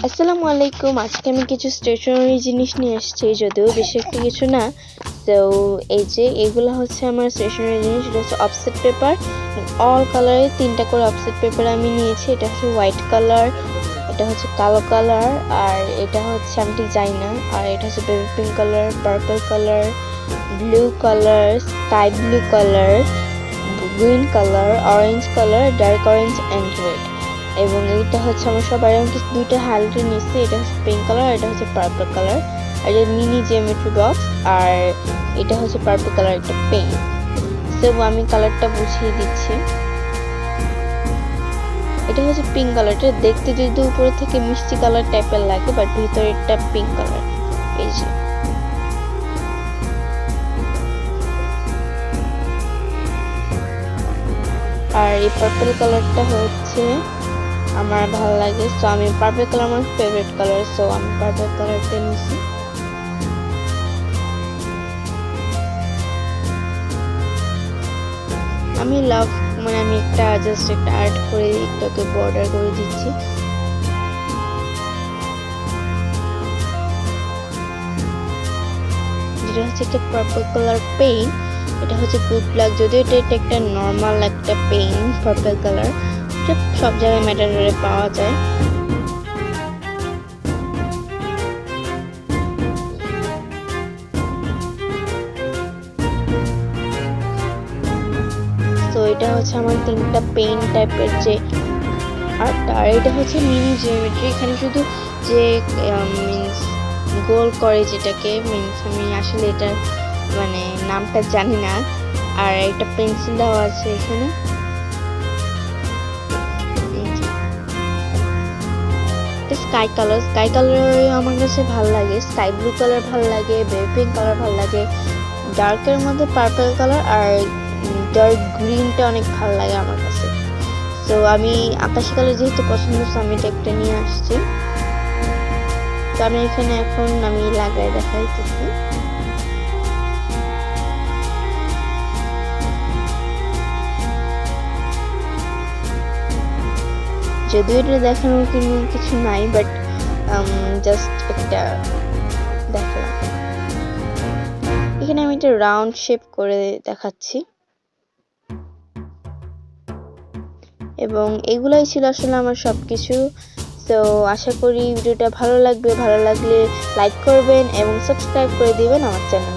আসসালামু আলাইকুম। আজকে আমি কিছু স্টেশনারি জিনিস নিয়ে এসেছি, যদিও বেশি একটা কিছু না। তো এই যে এগুলো হচ্ছে আমার স্টেশনারি জিনিস। এটা হচ্ছে অফসেট পেপার, অল কালারের 3টা করে অফসেট পেপার আমি নিয়েছি। এটা হচ্ছে হোয়াইট কালার, এটা হচ্ছে কালো কালার, আর এটা হচ্ছে আমি ঠিক জানি না। আর এটা হচ্ছে baby pink colour, purple colour, blue colour, sky blue colour, green colour, orange colour, dark orange and red. এবং এইটা হচ্ছে আমার সবার আমি দুইটা হাইলাইটার নিচ্ছি। এটা হচ্ছে পিঙ্ক কালার, এটা হচ্ছে পার্পল কালার। আর এটা মিনি জিওমেট্রি বক্স, আর এটা হচ্ছে পার্পল কালার একটা পেন। সো আমি কালারটা বুঝিয়ে দিচ্ছি। এটা হচ্ছে পিঙ্ক কালারটা, দেখতে যদি উপরে থেকে মিষ্টি কালার টাইপের লাগে, বাট ভিতরে এটা পিঙ্ক কালার। এই যে আর এই পার্পল কালারটা হচ্ছে আমার ভালো লাগে। সো আমি পার্পল কালার আমার ফেভারিট কালার, সো আমি পার্পল কালারটা নিয়েছি। আমি আমি একটা জাস্ট একটা আর্ট করে এটাকে বর্ডার করে দিচ্ছি। যেটা হচ্ছে একটা পার্পল কালার পেইন। এটা হচ্ছে গুড লাক, যদিও এটা একটা নর্মাল একটা পেইন পার্পল কালার। এটা সব জায়গায় ম্যাটাডোরে পাওয়া যায়। তো এটা হচ্ছে আমার 3টা পেইন টাইপের যে আর্টটা। আর এটা হচ্ছে মিনি জিওমেট্রি। এখানে শুধু যে মিন্স গোল করে যেটাকে, মিন্স আমি আসলে এটা মানে নামটা জানি না। আর একটা পেন্সিল দেওয়া আছে এখানে। স্কাই কালার আমার কাছে ভালো লাগে, স্কাই ব্লু কালার ভালো লাগে, বেবি পিঙ্ক কালার ভালো লাগে, ডার্কের মধ্যে পার্পল কালার আর ডার্ক গ্রিনটা অনেক ভালো লাগে আমার কাছে। তো আমি আকাশি কালার যেহেতু পছন্দ, আমি এটা একটা নিয়ে আসছি। তো আমি এখানে এখন আমি লাগাই দেখাইতেছি। যদিও এটা দেখানোর কিছু নাই, বাট জাস্ট একটা দেখালাম। এখানে আমি একটা রাউন্ড শেপ করে দেখাচ্ছি। এবং এগুলাই ছিল আসলে আমার সবকিছু। তো আশা করি ভিডিওটা ভালো লাগবে। ভালো লাগলে লাইক করবেন এবং সাবস্ক্রাইব করে দিবেন আমার চ্যানেল।